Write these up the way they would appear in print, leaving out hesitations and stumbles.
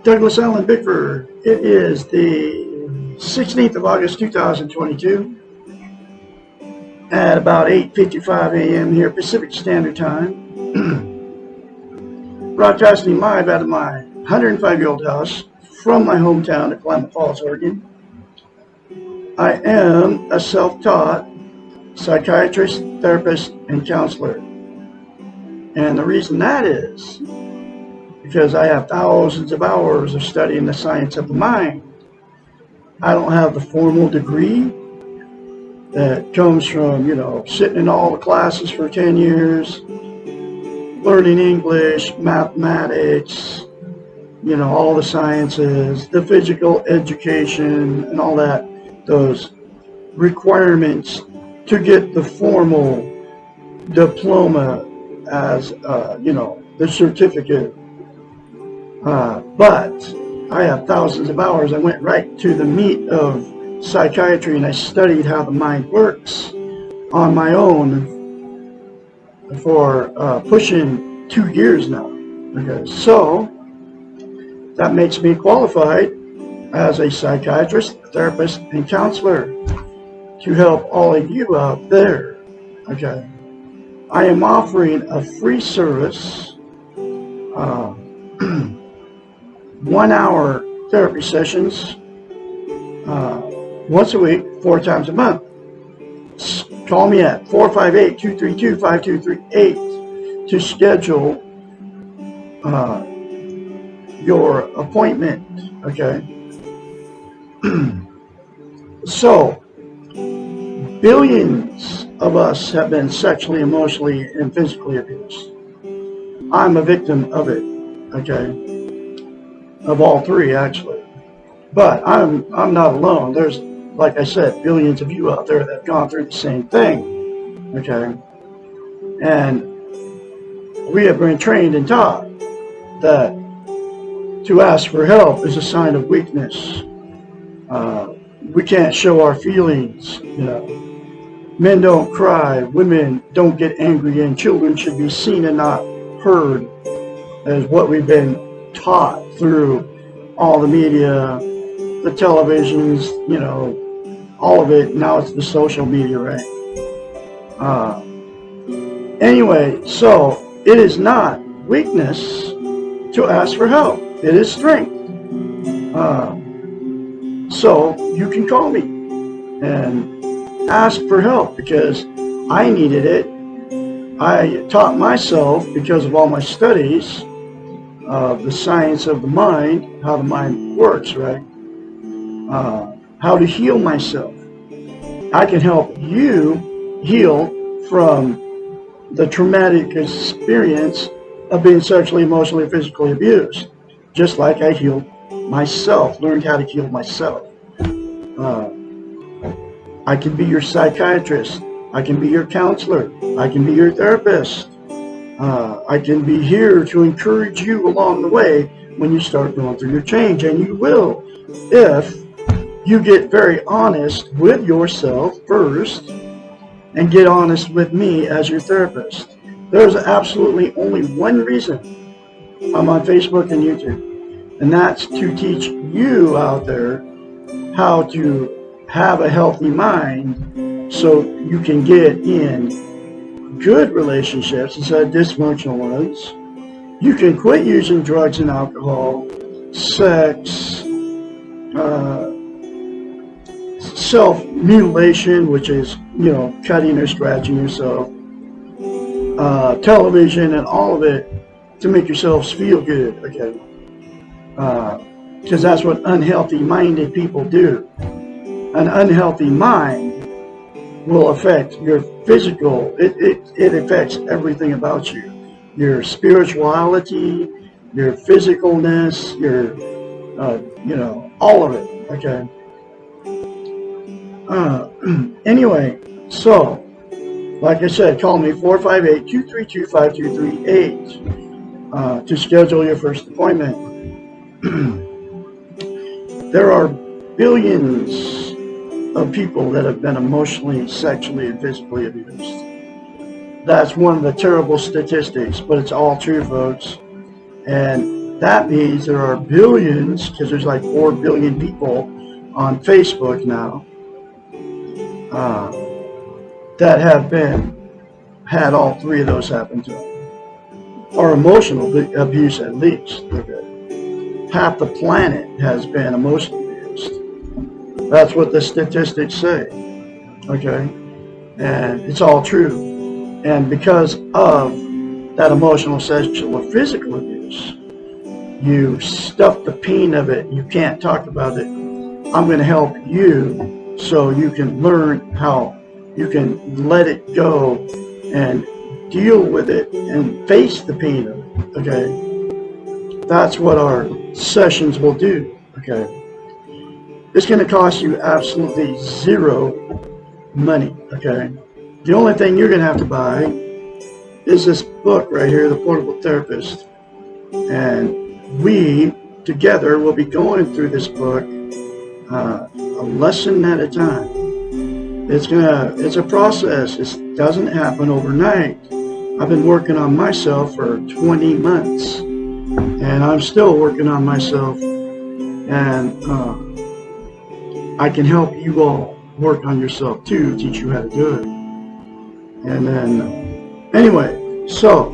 Douglas Allen Bickford. It is the 16th of August 2022 at about 8:55 a.m. here Pacific Standard Time. Broadcasting live out of my 105-year-old house from my hometown of Klamath Falls, Oregon. I am a self-taught psychiatrist, therapist, and counselor. And the reason that is because I have thousands of hours of studying the science of the mind. I don't have the formal degree that comes from, sitting in all the classes for 10 years, learning English, mathematics, all the sciences, the physical education, and all that, those requirements to get the formal diploma as, the certificate. But I have thousands of hours. I went right to the meat of psychiatry and I studied how the mind works on my own for pushing 2 years now. Okay, so that makes me qualified as a psychiatrist, therapist, and counselor to help all of you out there. Okay, I am offering a free service. 1-hour therapy sessions once a week, 4 times a month. Call me at 458-232-5238 to schedule your appointment. Okay. So, billions of us have been sexually, emotionally, and physically abused. I'm a victim of it. Okay. Of all three, actually. But I'm not alone. There's, like I said, billions of you out there that have gone through the same thing. Okay? And we have been trained and taught that to ask for help is a sign of weakness. We can't show our feelings. Men don't cry, women don't get angry, and children should be seen and not heard, as what we've been taught through all the media, the televisions, all of it. Now it's the social media, right? Anyway, so it is not weakness to ask for help. It is strength. So you can call me and ask for help because I needed it. I taught myself because of all my studies of the science of the mind, how the mind works, right? How to heal myself. I can help you heal from the traumatic experience of being sexually, emotionally, physically abused. Just like I healed myself, learned how to heal myself. I can be your psychiatrist. I can be your counselor. I can be your therapist. I can be here to encourage you along the way when you start going through your change, and you will if you get very honest with yourself first and get honest with me as your therapist. There's absolutely only one reason I'm on Facebook and YouTube, and that's to teach you out there how to have a healthy mind so you can get in good relationships instead of dysfunctional ones. You can quit using drugs and alcohol, sex, self-mutilation, which is, cutting or scratching yourself, television and all of it to make yourselves feel good, okay? Because that's what unhealthy-minded people do. An unhealthy mind will affect your physical, it affects everything about you. Your spirituality, your physicalness, your, all of it, okay? Anyway, so, like I said, call me 458-232-5238 to schedule your first appointment. There are billions of people that have been emotionally, sexually, and physically abused. That's one of the terrible statistics, but it's all true, folks. And That means there are billions, because there's like 4 billion people on Facebook now, that have had all 3 of those happen to them, or emotional abuse at least. Okay. Half the planet has been emotionally abused. That's what the statistics say. Okay, and it's all true. And because of that emotional, sexual, or physical abuse, you stuff the pain of it. You can't talk about it. I'm going to help you so you can learn how you can let it go and deal with it and face the pain of it. Okay, that's what our sessions will do. Okay, it's going to cost you absolutely zero money. Okay, the only thing you're going to have to buy is this book right here, The Portable Therapist, and we together will be going through this book a lesson at a time. It's a process. It doesn't happen overnight. I've been working on myself for 20 months, and I'm still working on myself, and I can help you all work on yourself too, teach you how to do it. And then, anyway, so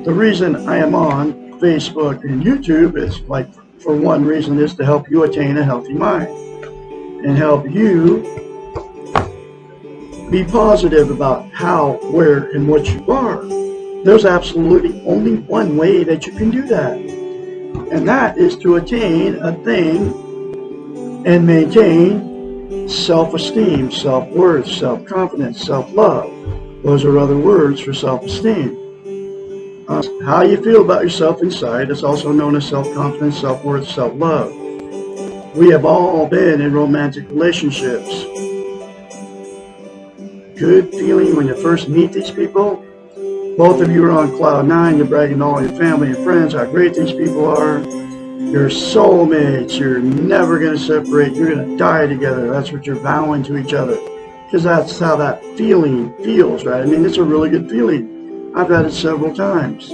the reason I am on Facebook and YouTube is, like, for one reason, is to help you attain a healthy mind and help you be positive about how, where, and what you are. There's absolutely only one way that you can do that, and that is to attain a thing and maintain self-esteem, self-worth, self-confidence, self-love. Those are other words for self-esteem. How you feel about yourself inside is also known as self-confidence, self-worth, self-love. We have all been in romantic relationships. Good feeling when you first meet these people. Both of you are on cloud 9. You're bragging to all your family and friends how great these people are. You're soulmates. You're never going to separate. You're going to die together. That's what you're vowing to each other. Because that's how that feeling feels, right? I mean, it's a really good feeling. I've had it several times.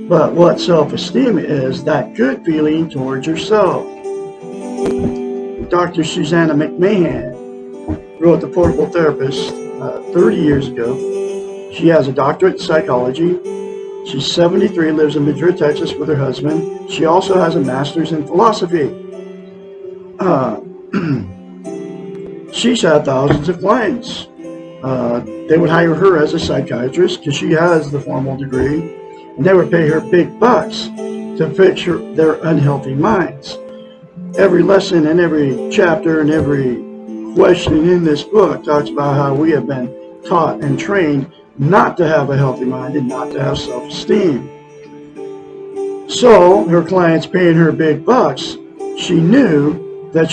But what self-esteem is, that good feeling towards yourself. Dr. Susanna McMahon wrote The Portable Therapist 30 years ago. She has a doctorate in psychology. She's 73, lives in Madrid, Texas with her husband. She also has a master's in philosophy. She's had thousands of clients. They would hire her as a psychiatrist because she has the formal degree, and they would pay her big bucks to fix their unhealthy minds. Every lesson and every chapter and every question in this book talks about how we have been taught and trained not to have a healthy mind and not to have self-esteem. So her clients paying her big bucks, she knew that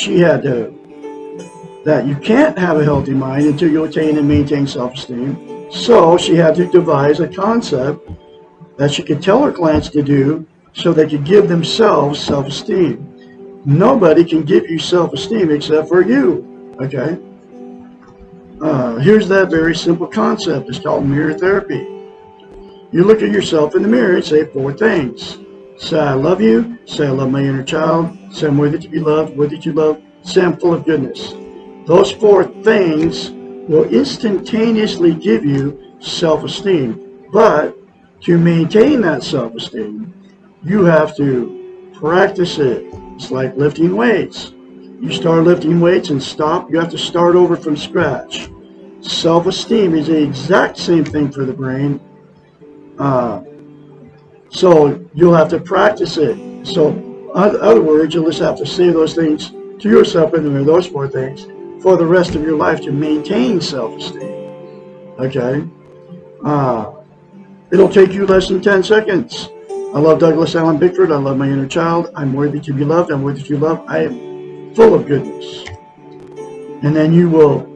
that you can't have a healthy mind until you attain and maintain self-esteem. So she had to devise a concept that she could tell her clients to do so they could give themselves self-esteem. Nobody can give you self-esteem except for you. Okay? Here's that very simple concept. It's called mirror therapy. You look at yourself in the mirror and say 4 things. Say, I love you. Say, I love my inner child. Say, I'm worthy to be loved, worthy to love. Say, I'm full of goodness. Those 4 things will instantaneously give you self-esteem. But to maintain that self-esteem, you have to practice it. It's like lifting weights. You start lifting weights and stop. You have to start over from scratch. Self-esteem is the exact same thing for the brain. So you'll have to practice it. So in other words, you'll just have to say those things to yourself, and those 4 things, for the rest of your life to maintain self-esteem. Okay? It'll take you less than 10 seconds. I love Douglas Allen Bickford. I love my inner child. I'm worthy to be loved. I'm worthy to be loved. I am full of goodness. And then you will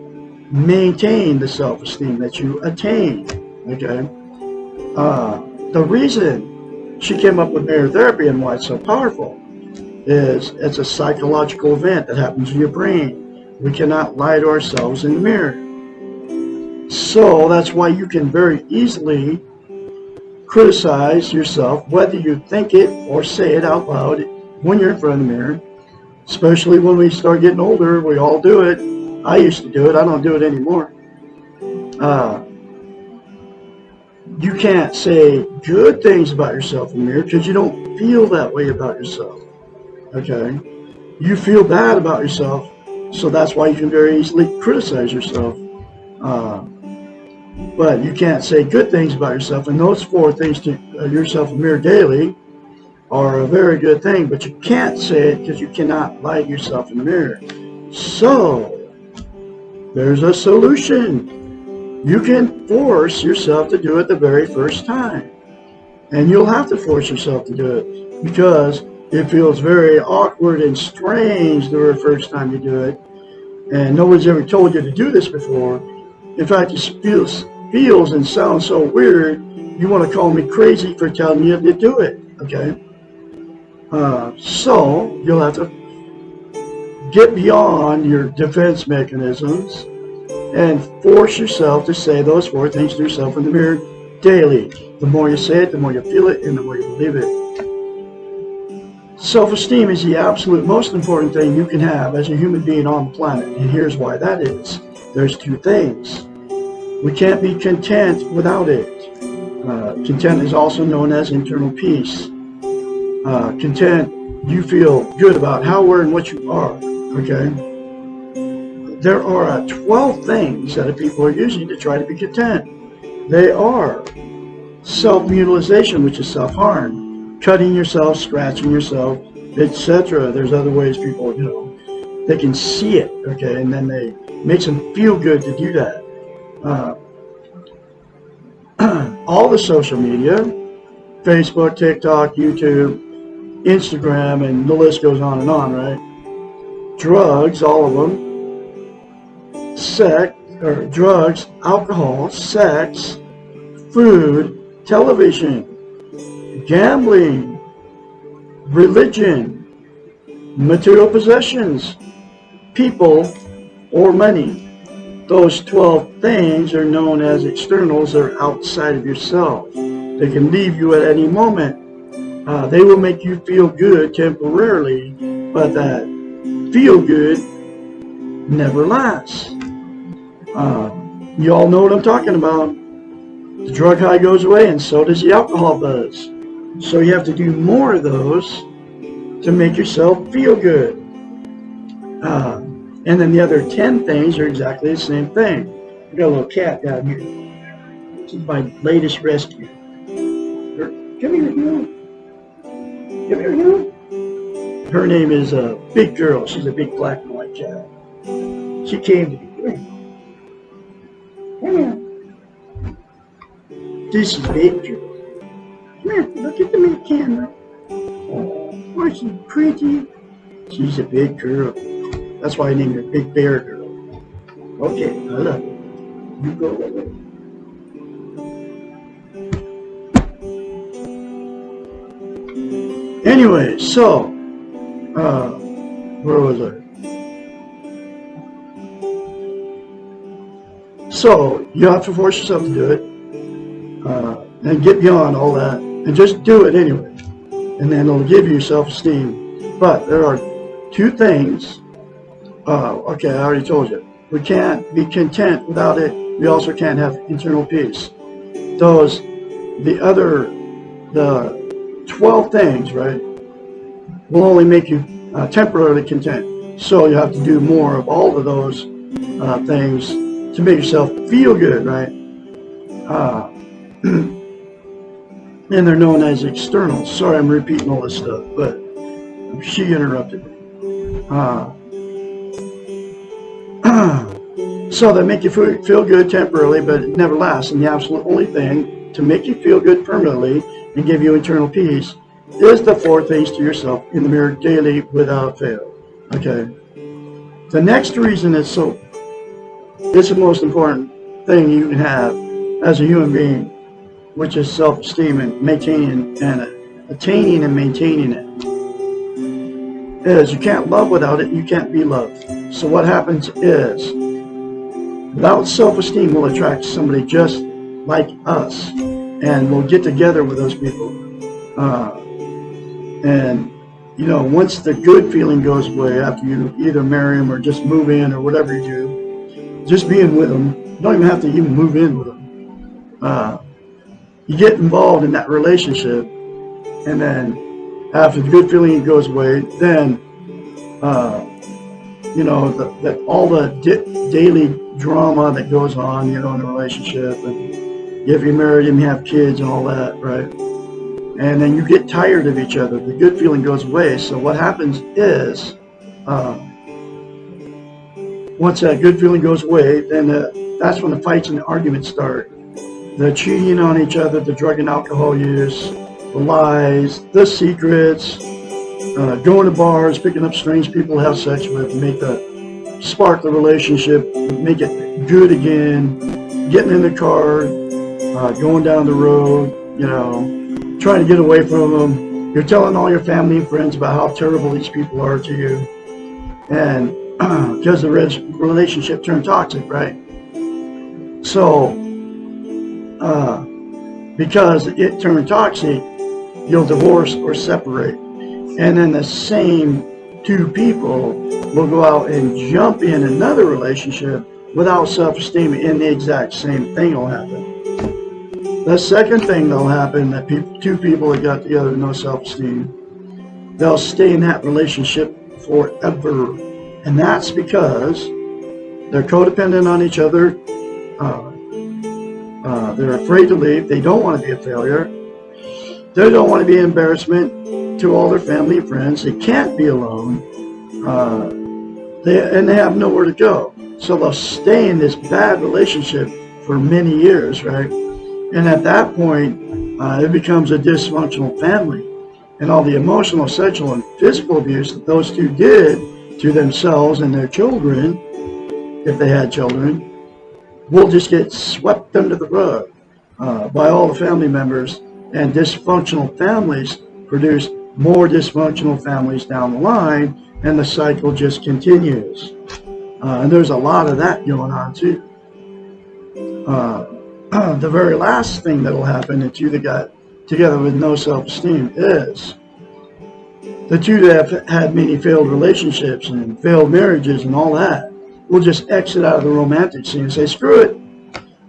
maintain the self-esteem that you attain. Okay? The reason she came up with mirror therapy and why it's so powerful is it's a psychological event that happens in your brain. We cannot lie to ourselves in the mirror. So that's why you can very easily criticize yourself, whether you think it or say it out loud when you're in front of the mirror. Especially when we start getting older, we all do it. I used to do it. I don't do it anymore. You can't say good things about yourself in the mirror because you don't feel that way about yourself. Okay? You feel bad about yourself, so that's why you can very easily criticize yourself. But you can't say good things about yourself, and those 4 things to yourself in the mirror daily are a very good thing, but you can't say it because you cannot like yourself in the mirror. So, there's a solution. You can force yourself to do it the very first time. And you'll have to force yourself to do it because it feels very awkward and strange the very first time you do it. And nobody's ever told you to do this before. In fact, it feels and sounds so weird, you want to call me crazy for telling you to do it. Okay? So, you'll have to get beyond your defense mechanisms and force yourself to say those 4 things to yourself in the mirror daily. The more you say it, the more you feel it, and the more you believe it. Self-esteem is the absolute most important thing you can have as a human being on the planet, and here's why that is. There's 2 things. We can't be content without it. Content is also known as internal peace. Content, you feel good about how, where, and what you are. Okay? There are 12 things that people are using to try to be content. They are self-mutilization, which is self-harm, cutting yourself, scratching yourself, etc. There's other ways people, they can see it, okay, and then it makes them feel good to do that. All the social media, Facebook, TikTok, YouTube, Instagram, and the list goes on and on, right? Drugs, all of them. Drugs, alcohol, sex, food, television, gambling, religion, material possessions, people, or money. Those 12 things are known as externals. They're outside of yourself. They can leave you at any moment. They will make you feel good temporarily, but that feel good never lasts. You all know what I'm talking about. The drug high goes away, and so does the alcohol buzz. So you have to do more of those to make yourself feel good. And then the other 10 things are exactly the same thing. I got a little cat down here. This is my latest rescue. Come here, you. Come here, you. Her name is Big Girl. She's a big black and white cat. She came to me. Come here. This is Big Girl. Come here, look at the camera. Oh, isn't she pretty? She's a big girl. That's why I named her Big Bear Girl. Okay, I love you. You go away. Anyway, so, where was I? So, you have to force yourself to do it, and get beyond all that, and just do it anyway. And then it'll give you self-esteem. But there are 2 things. Okay, I already told you. We can't be content without it. We also can't have internal peace. The 12 things, right, will only make you temporarily content. So you have to do more of all of those things to make yourself feel good, right? And they're known as externals. Sorry, I'm repeating all this stuff, but she interrupted me. So they make you feel good temporarily, but it never lasts. And the absolute only thing to make you feel good permanently and give you internal peace is the 4 things to yourself in the mirror daily without fail. Okay. The next reason it's the most important thing you can have as a human being, which is self-esteem and maintaining and attaining and maintaining it, is you can't love without it. You can't be loved. So what happens is, without self-esteem, we'll attract somebody just like us. and we'll get together with those people. And once the good feeling goes away after you either marry them or just move in or whatever you do, just being with them, you don't even have to even move in with them. You get involved in that relationship, and then after the good feeling goes away, then all the daily drama that goes on, in a relationship, and if you're married and you have kids and all that, right? And then you get tired of each other. The good feeling goes away. So what happens is, once that good feeling goes away, then that's when the fights and the arguments start. The cheating on each other, the drug and alcohol use, the lies, the secrets, going to bars, picking up strange people to have sex with, spark the relationship, make it good again, getting in the car, going down the road, trying to get away from them. You're telling all your family and friends about how terrible these people are to you. And because the relationship turned toxic, right? So, because it turned toxic, you'll divorce or separate. And then the same two people will go out and jump in another relationship without self-esteem, and the exact same thing will happen. The second thing that'll happen, that two people that got together with no self-esteem, they'll stay in that relationship forever. And that's because they're codependent on each other. They're afraid to leave. They don't want to be a failure. They don't want to be an embarrassment to all their family and friends. They can't be alone. They have nowhere to go. So they'll stay in this bad relationship for many years, right? And at that point, it becomes a dysfunctional family. And all the emotional, sexual, and physical abuse that those two did to themselves and their children, if they had children, will just get swept under the rug by all the family members. And dysfunctional families produce more dysfunctional families down the line, and the cycle just continues. And there's a lot of that going on too. The very last thing that'll happen to two that got together with no self-esteem is the two that have had many failed relationships and failed marriages and all that will just exit out of the romantic scene and say, screw it,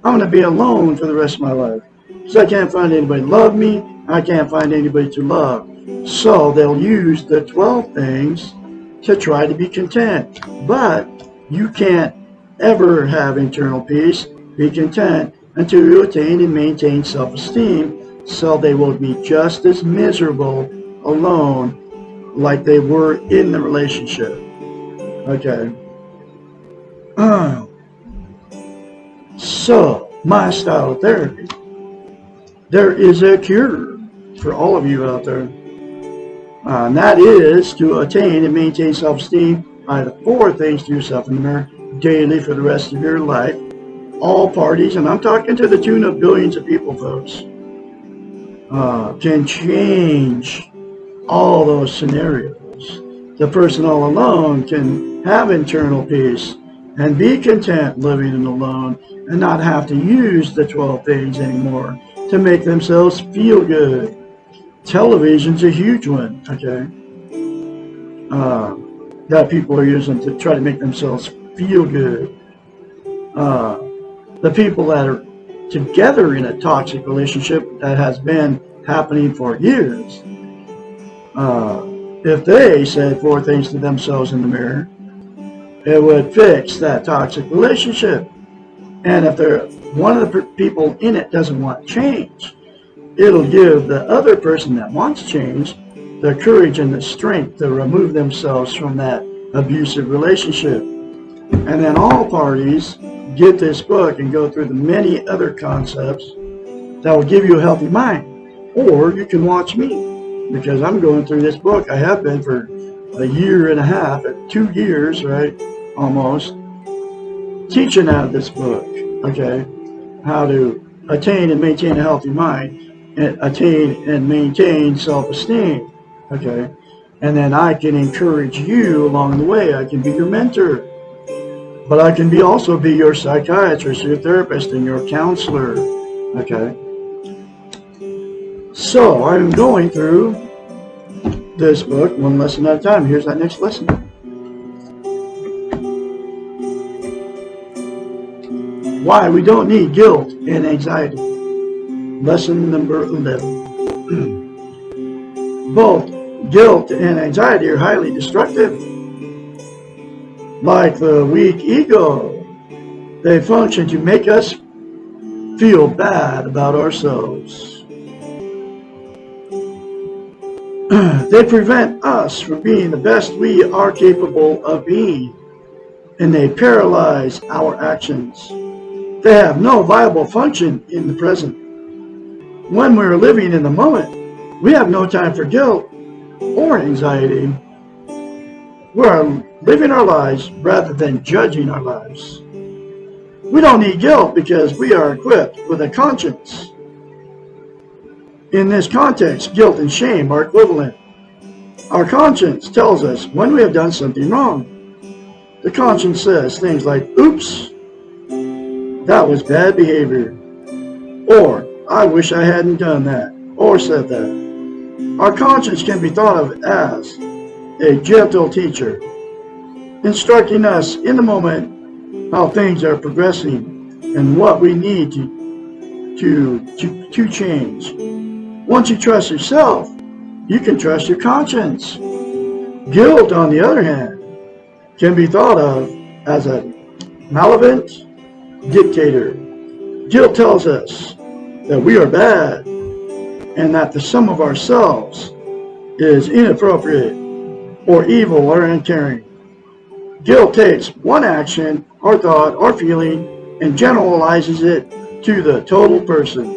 I'm going to be alone for the rest of my life because I can't find anybody to love me, I can't find anybody to love. So they'll use the 12 things to try to be content. But you can't ever have internal peace, be content, until you attain and maintain self-esteem, so they will be just as miserable alone like they were in the relationship. Okay. So, my style of therapy. There is a cure for all of you out there. And that is to attain and maintain self-esteem by the 4 things to yourself in the mirror daily for the rest of your life. All parties, and I'm talking to the tune of billions of people, folks, can change all those scenarios. The person all alone can have internal peace and be content living in alone and not have to use the 12 things anymore to make themselves feel good. Television's a huge one, okay? That people are using to try to make themselves feel good. The people that are together in a toxic relationship that has been happening for years, if they said 4 things to themselves in the mirror, it would fix that toxic relationship. And if one of the people in it doesn't want change, it'll give the other person that wants change the courage and the strength to remove themselves from that abusive relationship. And then all parties get this book and go through the many other concepts that will give you a healthy mind. Or you can watch me, because I'm going through this book. I have been for a year and a half, 2 years, right, almost, teaching out of this book, okay, how to attain and maintain a healthy mind, and attain and maintain self-esteem, okay, and then I can encourage you along the way. I can be your mentor. But I can also be your psychiatrist, your therapist, and your counselor, okay? So I'm going through this book one lesson at a time. Here's that next lesson. Why we don't need guilt and anxiety. Lesson number 11. Both guilt and anxiety are highly destructive. Like the weak ego, they function to make us feel bad about ourselves. They prevent us from being the best we are capable of being, and they paralyze our actions. They have no viable function in the present. When we're living in the moment, we have no time for guilt or anxiety. We're living our lives rather than judging our lives. We don't need guilt because we are equipped with a conscience. In this context, guilt and shame are equivalent. Our conscience tells us when we have done something wrong. The conscience says things like, oops, that was bad behavior, or I wish I hadn't done that, or said that. Our conscience can be thought of as a gentle teacher, instructing us in the moment how things are progressing and what we need to change. Once you trust yourself, you can trust your conscience. Guilt, on the other hand, can be thought of as a malevolent dictator. Guilt tells us that we are bad and that the sum of ourselves is inappropriate or evil or uncaring. Guilt takes one action or thought or feeling and generalizes it to the total person.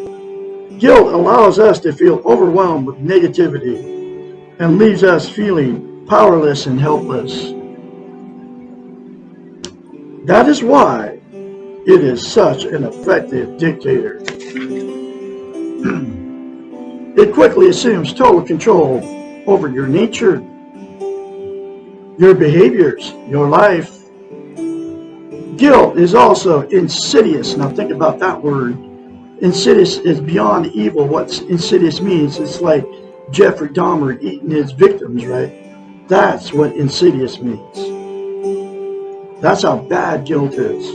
Guilt allows us to feel overwhelmed with negativity and leaves us feeling powerless and helpless. That is why it is such an effective dictator. It quickly assumes total control over your nature, your behaviors, your life. Guilt is also insidious. Now think about that word. Insidious is beyond evil. What insidious means, it's like Jeffrey Dahmer eating his victims, right? That's what insidious means. That's how bad guilt is.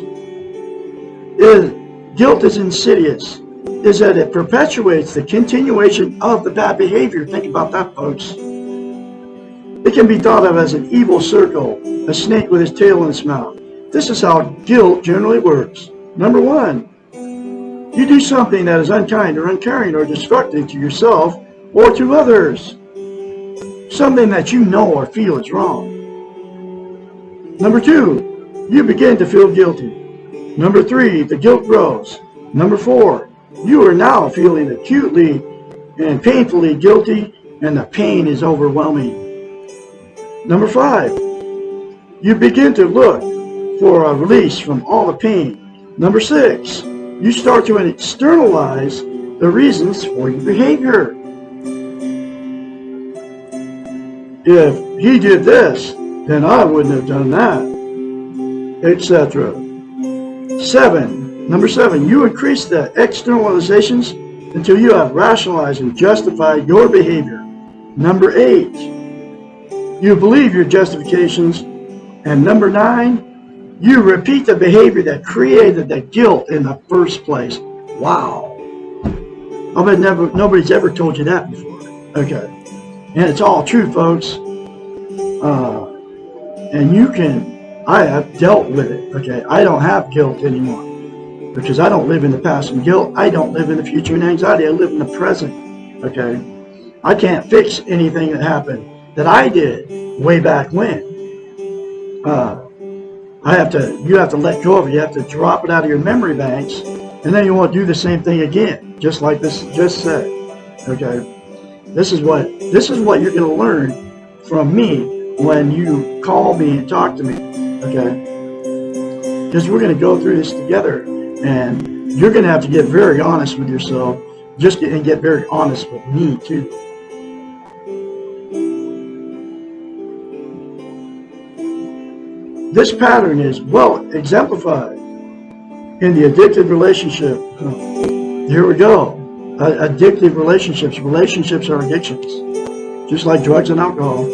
Guilt is insidious, is that it perpetuates the continuation of the bad behavior. Think about that, folks. It can be thought of as an evil circle, a snake with his tail in its mouth. This is how guilt generally works. Number one, you do something that is unkind or uncaring or destructive to yourself or to others. Something that you know or feel is wrong. Number two, you begin to feel guilty. Number three, the guilt grows. Number four, you are now feeling acutely and painfully guilty, and the pain is overwhelming. Number five, you begin to look for a release from all the pain. Number six, you start to externalize the reasons for your behavior. If he did this, then I wouldn't have done that, etc. Number seven, you increase the externalizations until you have rationalized and justified your behavior. Number eight, you believe your justifications. And number nine, you repeat the behavior that created the guilt in the first place. Wow. I bet nobody's ever told you that before. Okay. And it's all true, folks. And I have dealt with it. Okay. I don't have guilt anymore because I don't live in the past and guilt. I don't live in the future and anxiety. I live in the present. Okay. I can't fix anything that happened that I did way back when. You have to let go of it. You have to drop it out of your memory banks, and then you won't do the same thing again, just like this just said. Okay, this is what you're going to learn from me when you call me and talk to me. Okay, because we're going to go through this together, and you're going to have to get very honest with yourself, and get very honest with me too. This pattern is well exemplified in the addictive relationship. Here we go. addictive relationships. Relationships are addictions, just like drugs and alcohol.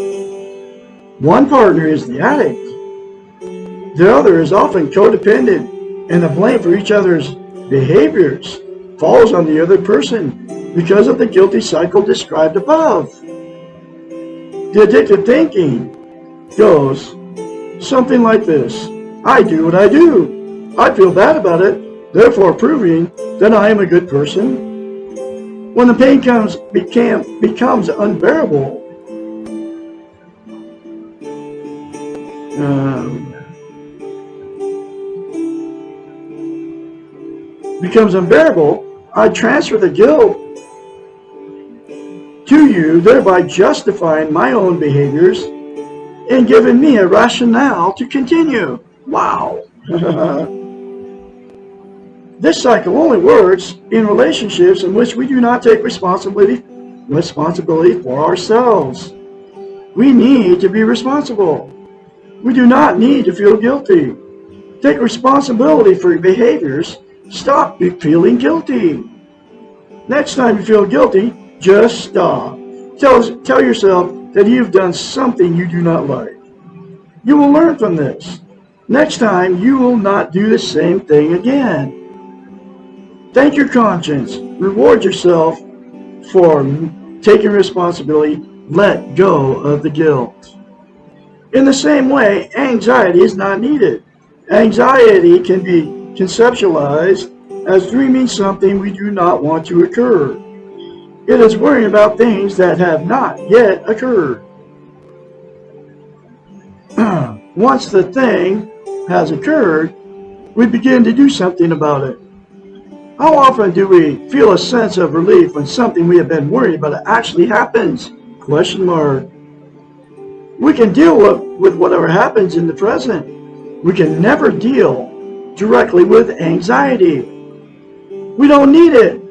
One partner is the addict. The other is often codependent, and the blame for each other's behaviors falls on the other person because of the guilty cycle described above. The addictive thinking goes something like this. I do what I do. I feel bad about it, therefore proving that I am a good person. When the pain becomes unbearable, I transfer the guilt to you, thereby justifying my own behaviors and giving me a rationale to continue. Wow. This cycle only works in relationships in which we do not take responsibility for ourselves. We need to be responsible. We do not need to feel guilty. Take responsibility for your behaviors. Stop feeling guilty. Next time you feel guilty, just stop. Tell yourself that you've done something you do not like. You will learn from this. Next time, you will not do the same thing again. Thank your conscience. Reward yourself for taking responsibility. Let go of the guilt. In the same way, anxiety is not needed. Anxiety can be conceptualized as dreaming something we do not want to occur. It is worrying about things that have not yet occurred. Once the thing has occurred, we begin to do something about it. How often do we feel a sense of relief when something we have been worried about actually happens? Question mark. We can deal with whatever happens in the present. We can never deal directly with anxiety. We don't need it.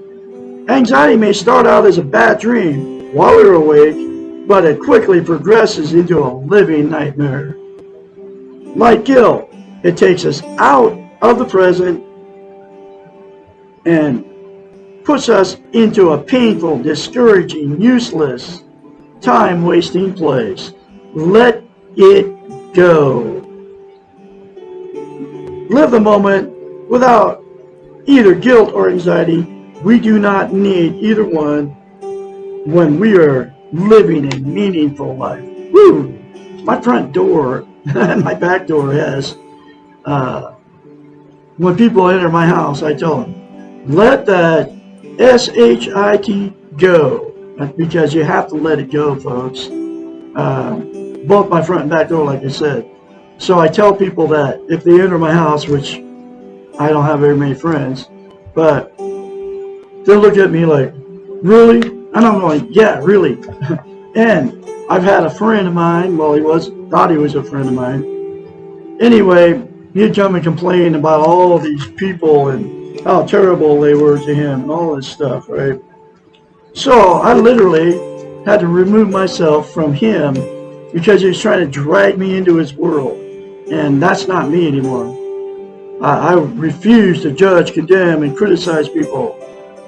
Anxiety may start out as a bad dream while we're awake, but it quickly progresses into a living nightmare. Like guilt, it takes us out of the present and puts us into a painful, discouraging, useless, time-wasting place. Let it go. Live the moment without either guilt or anxiety. We do not need either one when we are living a meaningful life. Woo! My front door and my back door has, when people enter my house, I tell them, let that S-H-I-T go. Because you have to let it go, folks. Both my front and back door, like I said. So I tell people that if they enter my house, which I don't have very many friends, but they'll look at me like, really? And I'm like, yeah, really. And I've had a friend of mine, well, thought he was a friend of mine. Anyway, he'd come and complain about all these people and how terrible they were to him and all this stuff, right? So I literally had to remove myself from him because he was trying to drag me into his world. And that's not me anymore. I refuse to judge, condemn, and criticize people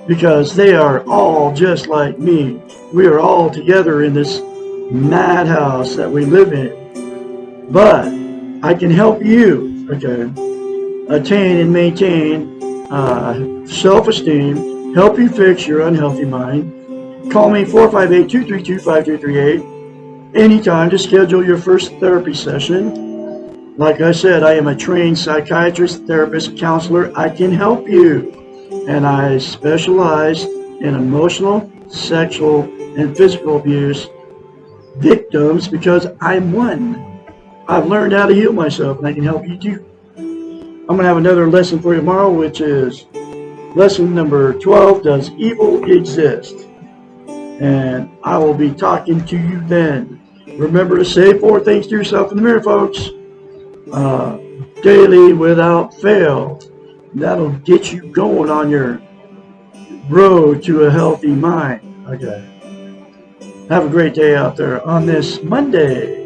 because they are all just like me. We are all together in this madhouse that we live in. But I can help you, okay, attain and maintain self-esteem, help you fix your unhealthy mind. Call me 458-232-5338 anytime to schedule your first therapy session. Like I said, I am a trained psychiatrist, therapist, counselor. I can help you. And I specialize in emotional, sexual, and physical abuse victims because I'm one. I've learned how to heal myself, and I can help you too. I'm going to have another lesson for you tomorrow, which is lesson number 12, Does Evil Exist? And I will be talking to you then. Remember to say 4 things to yourself in the mirror, folks. Daily without fail. That'll get you going on your road to a healthy mind. Okay. Have a great day out there on this Monday.